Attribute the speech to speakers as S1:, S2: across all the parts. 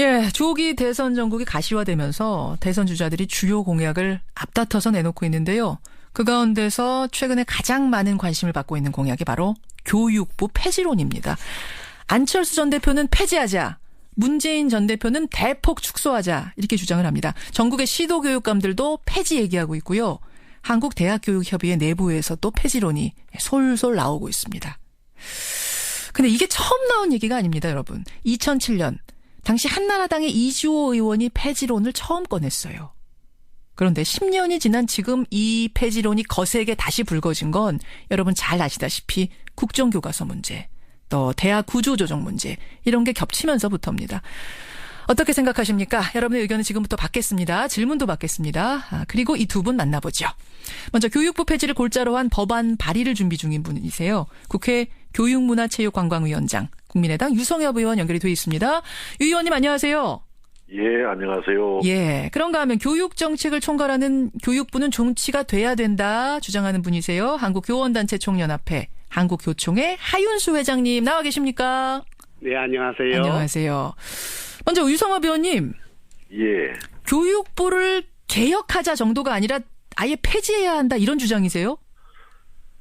S1: 예, 조기 대선 전국이 가시화되면서 대선 주자들이 주요 공약을 앞다퉈서 내놓고 있는데요. 그 가운데서 최근에 가장 많은 관심을 받고 있는 공약이 바로 교육부 폐지론입니다. 안철수 전 대표는 폐지하자, 문재인 전 대표는 대폭 축소하자 이렇게 주장을 합니다. 전국의 시도교육감들도 폐지 얘기하고 있고요. 한국대학교육협의회 내부에서 또 폐지론이 솔솔 나오고 있습니다. 근데 이게 처음 나온 얘기가 아닙니다, 여러분. 2007년 당시 한나라당의 이주호 의원이 폐지론을 처음 꺼냈어요. 그런데 10년이 지난 지금 이 폐지론이 거세게 다시 불거진 건 여러분 잘 아시다시피 국정교과서 문제, 또 대학 구조조정 문제 이런 게 겹치면서부터입니다. 어떻게 생각하십니까? 여러분의 의견은 지금부터 받겠습니다. 질문도 받겠습니다. 그리고 이 두 분 만나보죠. 먼저 교육부 폐지를 골자로 한 법안 발의를 준비 중인 분이세요. 국회 교육문화체육관광위원장, 국민의당 유성엽 의원 연결이 돼 있습니다. 유 의원님 안녕하세요.
S2: 예, 안녕하세요.
S1: 예, 그런가 하면 교육정책을 총괄하는 교육부는 정치가 돼야 된다 주장하는 분이세요. 한국교원단체 총연합회 한국교총의 하윤수 회장님 나와 계십니까?
S3: 네, 안녕하세요.
S1: 안녕하세요. 먼저 유성엽 의원님.
S2: 예.
S1: 교육부를 개혁하자 정도가 아니라 아예 폐지해야 한다 이런 주장이세요?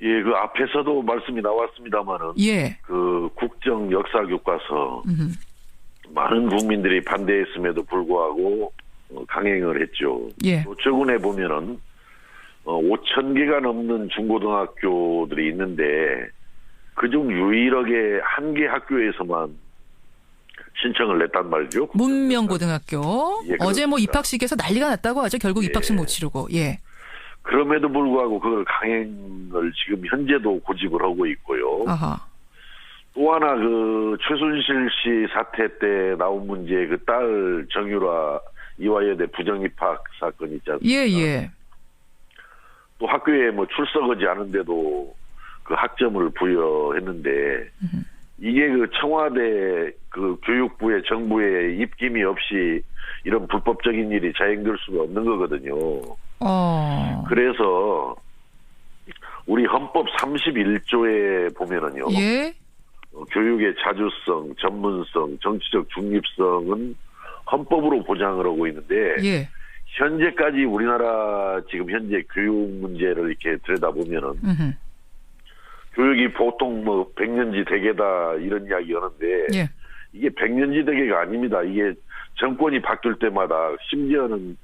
S2: 예, 그 앞에서도 말씀이 나왔습니다만은.
S1: 예.
S2: 그 국정 역사 교과서. 많은 국민들이 반대했음에도 불구하고 강행을 했죠.
S1: 예.
S2: 또 최근에 보면은 5,000개가 넘는 중고등학교들이 있는데 그중 유일하게 한 개 학교에서만 신청을 냈단 말이죠.
S1: 문명고등학교.
S2: 예,
S1: 어제 뭐
S2: 그렇습니다.
S1: 입학식에서 난리가 났다고 하죠. 결국
S2: 예.
S1: 입학식 못 치르고. 예.
S2: 그럼에도 불구하고 그걸 강행을 지금 현재도 고집을 하고 있고요.
S1: 아하.
S2: 또 하나 그 최순실 씨 사태 때 나온 문제 그 딸 정유라 이화여대 부정입학 사건 있지 않습니까?
S1: 예, 예.
S2: 또 학교에 뭐 출석하지 않은데도 그 학점을 부여했는데 이게 그 청와대 그 교육부의 정부의 입김이 없이 이런 불법적인 일이 자행될 수가 없는 거거든요. 그래서 우리 헌법 31조에 보면은요.
S1: 예.
S2: 교육의 자주성, 전문성, 정치적 중립성은 헌법으로 보장을 하고 있는데
S1: 예.
S2: 현재까지 우리나라 지금 현재 교육 문제를 이렇게 들여다보면은 교육이 보통 뭐 100년지 대계다 이런 이야기 하는데
S1: 예.
S2: 이게 100년지 대계가 아닙니다. 이게 정권이 바뀔 때마다 심지어는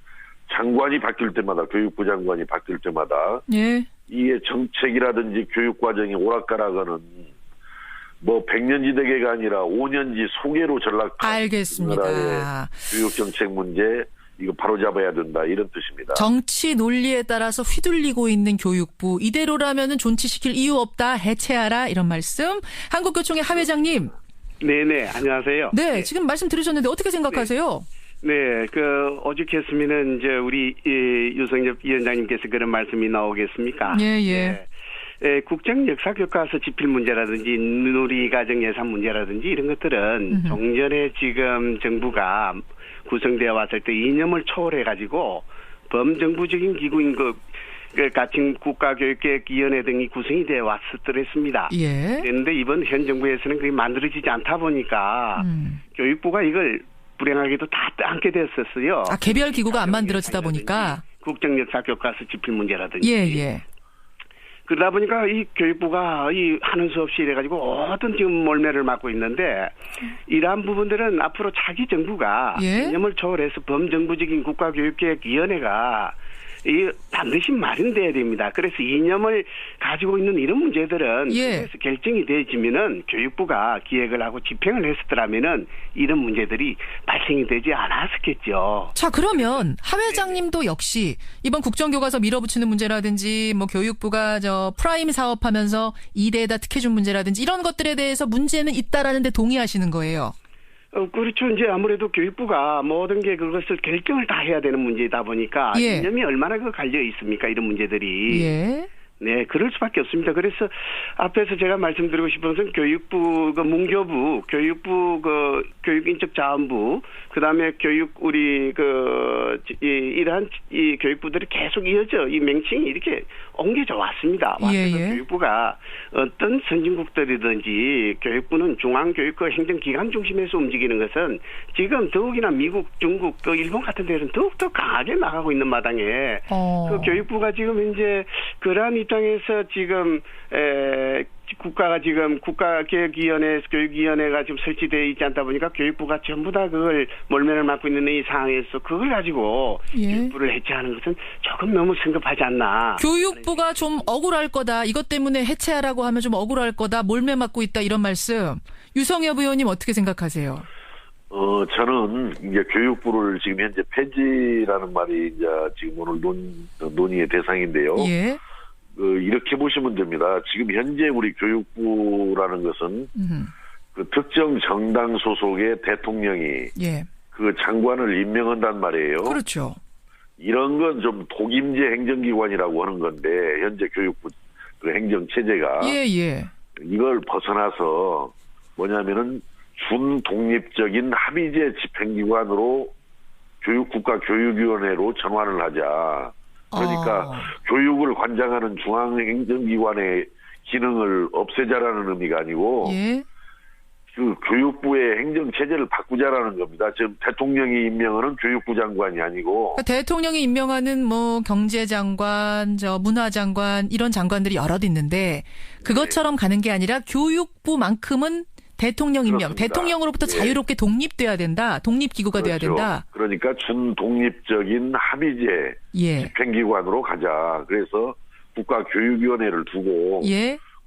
S2: 장관이 바뀔 때마다 교육부 장관이 바뀔 때마다
S1: 예. 이게
S2: 정책이라든지 교육 과정이 오락가락하는 뭐 100년지 대계가 아니라 5년지 소개로 전락한
S1: 알겠습니다.
S2: 교육 정책 문제 이거 바로 잡아야 된다 이런 뜻입니다.
S1: 정치 논리에 따라서 휘둘리고 있는 교육부 이대로라면은 존치시킬 이유 없다 해체하라 이런 말씀. 한국교총의 하 회장님.
S3: 네네, 안녕하세요.
S1: 네, 지금 말씀 들으셨는데 어떻게 생각하세요?
S3: 네, 그 오죽했으면은 이제 우리 유성엽 위원장님께서 그런 말씀이 나오겠습니까?
S1: 예, 예.
S3: 네. 국정 역사 교과서 집필 문제라든지 누리과정 예산 문제라든지 이런 것들은 종전에 지금 정부가 구성되어 왔을 때 이념을 초월해가지고 범정부적인 기구인 그 같은 국가교육계획위원회 등이 구성이 되어 왔었더랬습니다.
S1: 예.
S3: 그런데 이번 현 정부에서는 그게 만들어지지 않다 보니까 교육부가 이걸 불행하게도 다 안게 됐었어요.
S1: 아, 개별 기구가 안 만들어지다 보니까.
S3: 국정 역사 교과서 집필 문제라든지.
S1: 예, 예.
S3: 그러다 보니까 이 교육부가 이 하는 수 없이 이래가지고 어떤 지금 몰매를 맞고 있는데 이러한 부분들은 앞으로 차기 정부가
S1: 예?
S3: 개념을 초월해서 범정부적인 국가교육계획위원회가 이 반드시 마련돼야 됩니다. 그래서 이념을 가지고 있는 이런 문제들은
S1: 예.
S3: 그래서 결정이 되어지면은 교육부가 기획을 하고 집행을 했었더라면은 이런 문제들이 발생이 되지 않았었겠죠.
S1: 자, 그러면 하 회장님도 역시 이번 국정교과서 밀어붙이는 문제라든지 뭐 교육부가 저 프라임 사업하면서 2대에다 특혜준 문제라든지 이런 것들에 대해서 문제는 있다라는 데 동의하시는 거예요.
S3: 그렇죠. 이제 아무래도 교육부가 모든 게 그것을 결정을 다 해야 되는 문제이다 보니까
S1: 예.
S3: 이념이 얼마나 갈려 있습니까? 이런 문제들이.
S1: 예.
S3: 네, 그럴 수밖에 없습니다. 그래서 앞에서 제가 말씀드리고 싶은 것은 교육부, 문교부, 교육부, 교육인적자원부, 그 다음에 이러한 이 교육부들이 계속 이어져 이 명칭이 이렇게 옮겨져 왔습니다.
S1: 예.
S3: 교육부가 어떤 선진국들이든지 교육부는 중앙교육부 행정기관 중심에서 움직이는 것은 지금 더욱이나 미국, 중국, 또 일본 같은 데서는 더욱더 강하게 나가고 있는 마당에 그 교육부가 지금 현재 그러한 입장에서 지금 국가가 지금 국가교육위원회, 교육위원회가 지금 설치되어 있지 않다 보니까 교육부가 전부 다 그걸 몰면을 맡고 있는 이 상황에서 그걸 가지고 교육부를 해체하는 것은 조금 너무 성급하지 않나.
S1: 교육부가 좀 억울할 거다. 이것 때문에 해체하라고 하면 좀 억울할 거다. 몰매 맞고 있다. 이런 말씀. 유성엽 의원님 어떻게 생각하세요?
S2: 저는 이제 교육부를 지금 현재 폐지라는 말이 이제 지금 오늘 논의의 대상인데요.
S1: 예.
S2: 이렇게 보시면 됩니다. 지금 현재 우리 교육부라는 것은 그 특정 정당 소속의 대통령이 그 장관을 임명한단 말이에요.
S1: 그렇죠.
S2: 이런 건 좀 독임제 행정기관이라고 하는 건데 현재 교육부 그 행정 체제가 이걸 벗어나서 뭐냐면은 준독립적인 합의제 집행기관으로 국가교육위원회로 전환을 하자. 그러니까 교육을 관장하는 중앙행정기관의 기능을 없애자라는 의미가 아니고 그 교육부의 행정체제를 바꾸자라는 겁니다. 지금 대통령이 임명하는 교육부 장관이 아니고.
S1: 그러니까 대통령이 임명하는 뭐 경제장관, 문화장관 이런 장관들이 여럿 있는데 그것처럼 가는 게 아니라 교육부만큼은 대통령 임명,
S2: 그렇습니다.
S1: 대통령으로부터 자유롭게 독립돼야 된다. 독립기구가 돼야 된다.
S2: 그러니까 준독립적인 합의제 집행기관으로 가자. 그래서 국가교육위원회를 두고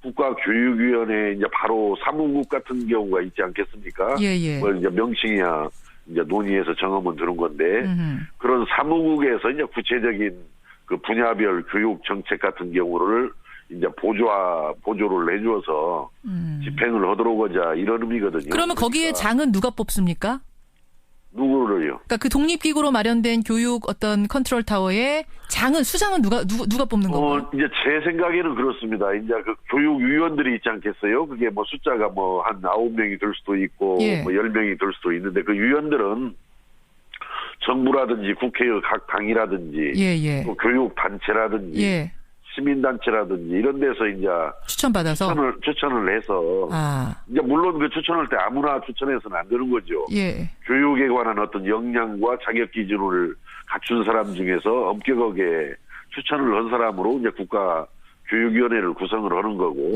S2: 국가교육위원회 이제 바로 사무국 같은 경우가 있지 않겠습니까? 뭐 이제 명칭이야 이제 논의해서 정하면 되는 건데 그런 사무국에서 이제 구체적인 그 분야별 교육 정책 같은 경우를 이제 보조를 해줘서 집행을 하도록 하자 이런 의미거든요.
S1: 그러면 거기에 장은 누가 뽑습니까?
S2: 누구를요?
S1: 그러니까 그 독립기구로 마련된 교육 어떤 컨트롤 타워의 수장은 누가 뽑는 건가요?
S2: 이제 제 생각에는 그렇습니다. 이제 그 교육위원들이 있지 않겠어요? 그게 뭐 숫자가 뭐 한 9명이 될 수도 있고 뭐 10명이 될 수도 있는데 그 위원들은 정부라든지 국회의 각 당이라든지 또 교육단체라든지 시민단체라든지 이런 데서 이제
S1: 추천받아서
S2: 추천을 해서 이제 물론 그 추천할 때 아무나 추천해서는 안 되는 거죠. 교육에 관한 어떤 역량과 자격 기준을 갖춘 사람 중에서 엄격하게 추천을 한 사람으로 이제 국가교육위원회를 구성을 하는 거고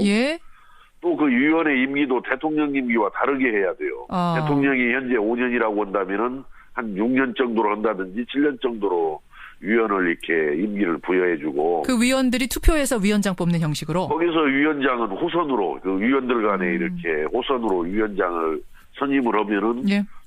S2: 또 그 위원회 임기도 대통령 임기와 다르게 해야 돼요. 대통령이 현재 5년이라고 한다면은 한 6년 정도로 한다든지 7년 정도로 위원을 이렇게 임기를 부여해주고
S1: 그 위원들이 투표해서 위원장 뽑는 형식으로
S2: 거기서 위원장은 호선으로 그 위원들 간에 이렇게 호선으로 위원장을 선임을 하면은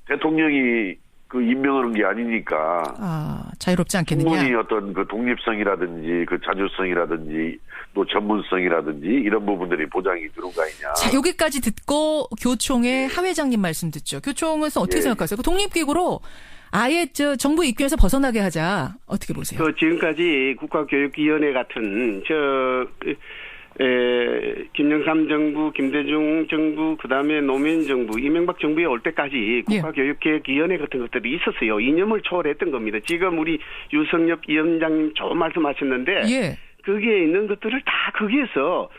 S2: 대통령이 그 임명하는 게 아니니까
S1: 자유롭지 않겠느냐.
S2: 충분히 어떤 그 독립성이라든지 그 자주성이라든지 또 전문성이라든지 이런 부분들이 보장이 되는 거 아니냐.
S1: 자, 여기까지 듣고 교총의 하 회장님 말씀 듣죠. 교총은 어떻게 생각하세요? 그 독립기구로 아예 정부 입김에서 벗어나게 하자. 어떻게 보세요?
S3: 지금까지 국가교육위원회 같은 김영삼 정부, 김대중 정부, 그다음에 노무현 정부, 이명박 정부에 올 때까지 국가교육개혁위원회 같은 것들이 있었어요. 이념을 초월했던 겁니다. 지금 우리 유성엽 위원장님 좋은 말씀하셨는데 거기에 있는 것들을 다 거기에서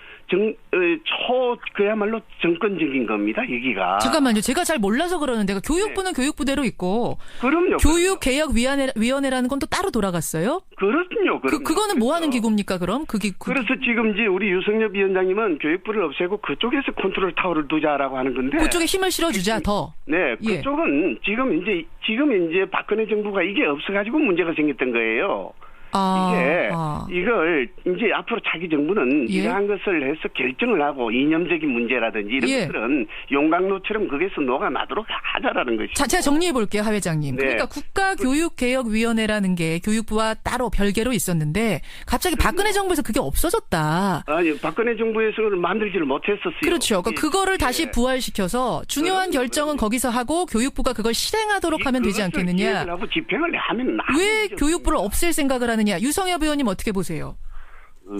S3: 그야말로 정권적인 겁니다, 여기가.
S1: 잠깐만요. 제가 잘 몰라서 그러는데, 교육부는 교육부대로 있고.
S3: 그럼요.
S1: 교육개혁위원회라는 건 또 따로 돌아갔어요?
S3: 그렇군요.
S1: 그거는 뭐 하는 기구입니까, 그럼?
S3: 그래서 지금 이제 우리 유성엽 위원장님은 교육부를 없애고 그쪽에서 컨트롤 타워를 두자라고 하는 건데.
S1: 그쪽에 힘을 실어주자, 더.
S3: 네. 그쪽은 지금 이제 박근혜 정부가 이게 없어가지고 문제가 생겼던 거예요. 이걸 이제 앞으로 차기 정부는 이러한 것을 해서 결정을 하고 이념적인 문제라든지 이런 것들은 용광로처럼 거기서 녹아나도록 하자라는 것이죠.
S1: 자, 제가 정리해 볼게요, 하 회장님. 그러니까 국가교육개혁위원회라는 게 교육부와 따로 별개로 있었는데 갑자기 박근혜 정부에서 그게 없어졌다.
S3: 아니, 박근혜 정부에서 그걸 만들지를 못했었어요.
S1: 그렇죠. 그러니까 그거를 다시 부활시켜서 중요한 결정은 거기서 하고 교육부가 그걸 실행하도록 하면 되지 않겠느냐.
S3: 하고 집행을 하면
S1: 왜 교육부를 없앨 생각을 하느냐. 유성엽 의원님 어떻게 보세요?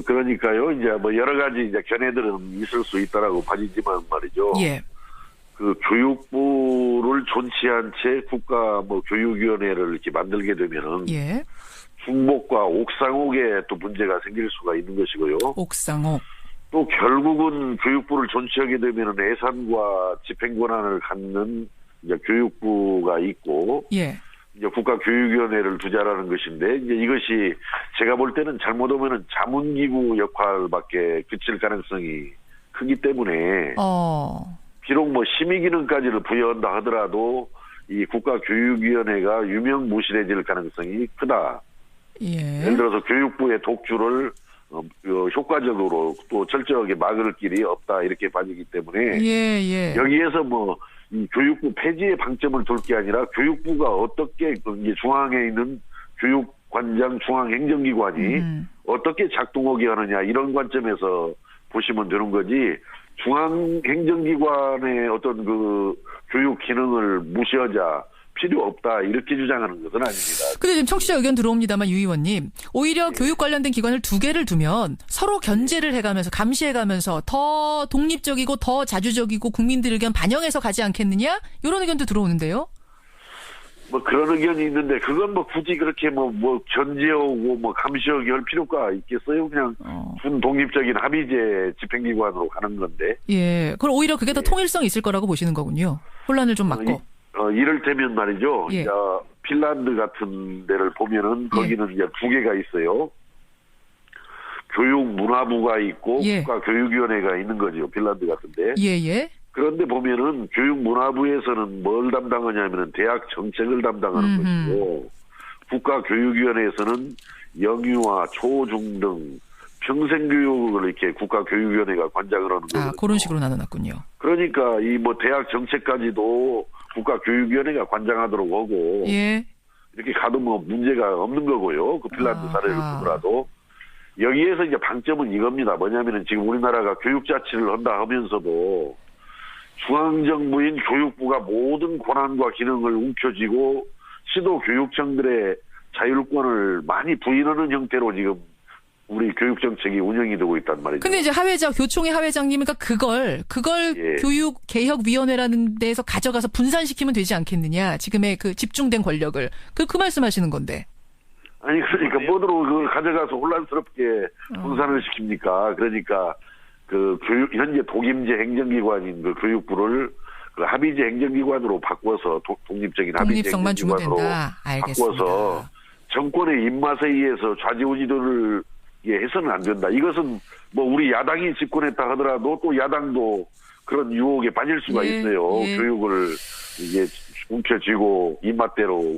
S2: 그러니까요. 이제 뭐 여러 가지 이제 견해들은 있을 수 있다라고 봐지지만 말이죠.
S1: 예.
S2: 그 교육부를 존치한 채 국가 뭐 교육위원회를 이렇게 만들게 되면은
S1: 예.
S2: 중복과 옥상옥에 또 문제가 생길 수가 있는 것이고요.
S1: 옥상옥.
S2: 또 결국은 교육부를 존치하게 되면은 예산과 집행 권한을 갖는 이제 교육부가 있고
S1: 예.
S2: 이제 국가교육위원회를 두자라는 것인데 이제 이것이 제가 볼 때는 잘못하면은 자문기구 역할밖에 그칠 가능성이 크기 때문에 비록 뭐 심의기능까지를 부여한다 하더라도 이 국가교육위원회가 유명무실해질 가능성이 크다.
S1: 예.
S2: 예를 들어서 교육부의 독주를 효과적으로 또 철저하게 막을 길이 없다 이렇게 봐지기 때문에
S1: 예.
S2: 여기에서 뭐 이 교육부 폐지의 방점을 둘 게 아니라 교육부가 어떻게 이제 중앙에 있는 교육관장 중앙행정기관이 어떻게 작동하게 하느냐 이런 관점에서 보시면 되는 거지 중앙행정기관의 어떤 그 교육 기능을 무시하자 필요 없다 이렇게 주장하는 것은 아닙니다.
S1: 근데 지금 청취자 의견 들어옵니다만 유 의원님 오히려 교육 관련된 기관을 두 개를 두면 서로 견제를 해가면서 감시해가면서 더 독립적이고 더 자주적이고 국민들 의견 반영해서 가지 않겠느냐 이런 의견도 들어오는데요.
S2: 뭐 그런 의견이 있는데 그건 뭐 굳이 그렇게 뭐 견제하고 뭐 감시하기 할 필요가 있겠어요? 그냥 준독립적인 합의제 집행기관으로 가는 건데.
S1: 예, 그럼 오히려 그게 더 통일성이 있을 거라고 보시는 거군요. 혼란을 좀 막고.
S2: 이를테면 말이죠.
S1: 예.
S2: 이제 핀란드 같은 데를 보면은 거기는 이제 두 개가 있어요. 교육문화부가 있고 국가교육위원회가 있는 거죠. 핀란드 같은데.
S1: 예.
S2: 그런데 보면은 교육문화부에서는 뭘 담당하냐면은 대학 정책을 담당하는 것이고 국가교육위원회에서는 영유아, 초중 등 평생교육을 이렇게 국가교육위원회가 관장을 하는 거예요.
S1: 그런 식으로 나눠놨군요.
S2: 그러니까 이 뭐 대학 정책까지도 국가교육위원회가 관장하도록 하고 이렇게 가도 뭐 문제가 없는 거고요. 그 핀란드 사례를 보더라도 여기에서 이제 방점은 이겁니다. 뭐냐면은 지금 우리나라가 교육자치를 한다 하면서도 중앙정부인 교육부가 모든 권한과 기능을 움켜쥐고 시도교육청들의 자율권을 많이 부인하는 형태로 지금 우리 교육정책이 운영이 되고 있단 말이죠.
S1: 근데 이제 교총회 하회장님은 그걸 교육개혁위원회라는 데에서 가져가서 분산시키면 되지 않겠느냐. 지금의 그 집중된 권력을. 그 말씀하시는 건데.
S2: 아니, 그러니까 뭐로 그걸 가져가서 혼란스럽게 분산을 시킵니까? 그러니까 현재 독임제 행정기관인 그 교육부를 그 합의제 행정기관으로 바꿔서 독립적인 합의제 행정기관으로 바꿔서 정권의 입맛에 의해서 좌지우지도를 해서는 안 된다. 이것은 뭐 우리 야당이 집권했다 하더라도 또 야당도 그런 유혹에 빠질 수가 있어요. 교육을 이게 움켜쥐고 입맛대로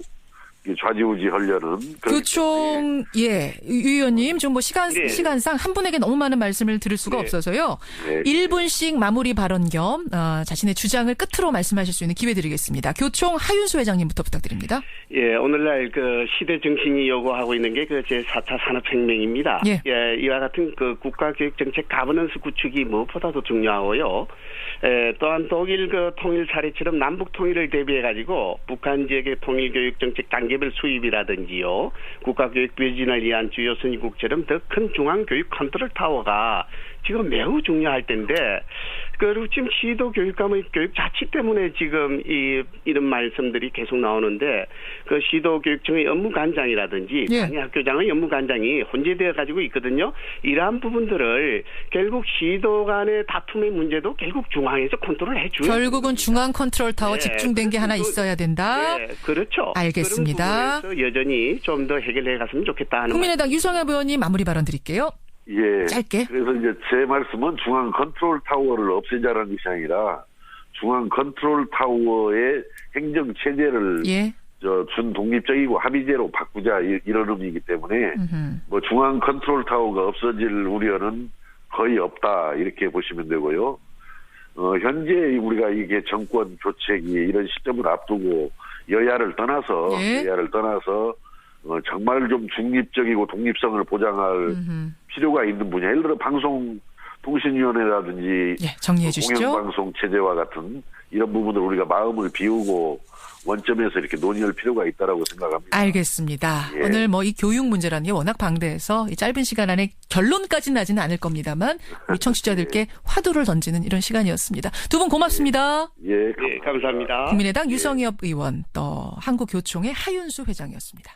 S2: 좌지우지 하려는.
S1: 교총, 유 의원님, 좀 뭐 시간상 한 분에게 너무 많은 말씀을 들을 수가 없어서요. 1분씩 마무리 발언 겸, 자신의 주장을 끝으로 말씀하실 수 있는 기회 드리겠습니다. 교총 하윤수 회장님부터 부탁드립니다.
S3: 예, 오늘날 그 시대 정신이 요구하고 있는 게 그 제4차 산업혁명입니다. 이와 같은 그 국가교육정책 가버넌스 구축이 무엇보다도 중요하고요. 또한 독일 그 통일 사례처럼 남북 통일을 대비해가지고 북한 지역의 통일교육정책 단계별 수입이라든지요. 국가교육 배진을 위한 주요 선진국처럼 더 큰 중앙교육 컨트롤 타워가 지금 매우 중요할 텐데 그리고 지금 시도 교육감의 교육 자치 때문에 지금 이런 말씀들이 계속 나오는데 그 시도 교육청의 업무관장이라든지 단위학교장의 업무관장이 혼재되어 가지고 있거든요. 이러한 부분들을 결국 시도 간의 다툼의 문제도 결국 중앙에서 컨트롤 해줘요.
S1: 결국은 중앙 컨트롤 타워 집중된 게 하나 있어야 된다.
S3: 그렇죠.
S1: 알겠습니다.
S3: 그런 부분에서 여전히 좀 더 해결해 갔으면 좋겠다 하는
S1: 국민의당 유성엽 의원님 마무리 발언 드릴게요. 짧게.
S2: 그래서 이제 제 말씀은 중앙 컨트롤 타워를 없애자라는 것이 아니라 중앙 컨트롤 타워의 행정 체제를 준 독립적이고 합의제로 바꾸자 이런 의미이기 때문에 뭐 중앙 컨트롤 타워가 없어질 우려는 거의 없다 이렇게 보시면 되고요. 현재 우리가 이게 정권 교체기 이런 시점을 앞두고 여야를 떠나서 정말 좀 중립적이고 독립성을 보장할 필요가 있는 분야. 예를 들어 방송통신위원회라든지
S1: 정리해 주시죠.
S2: 공영방송 체제와 같은 이런 부분을 우리가 마음을 비우고 원점에서 이렇게 논의할 필요가 있다라고 생각합니다.
S1: 알겠습니다.
S2: 예.
S1: 오늘 뭐 이 교육 문제라는 게 워낙 방대해서 이 짧은 시간 안에 결론까지 나지는 않을 겁니다만 우리 청취자들께 화두를 던지는 이런 시간이었습니다. 두 분 고맙습니다.
S2: 예,
S3: 감사합니다.
S1: 국민의당 유성엽 의원, 또 한국교총의 하윤수 회장이었습니다.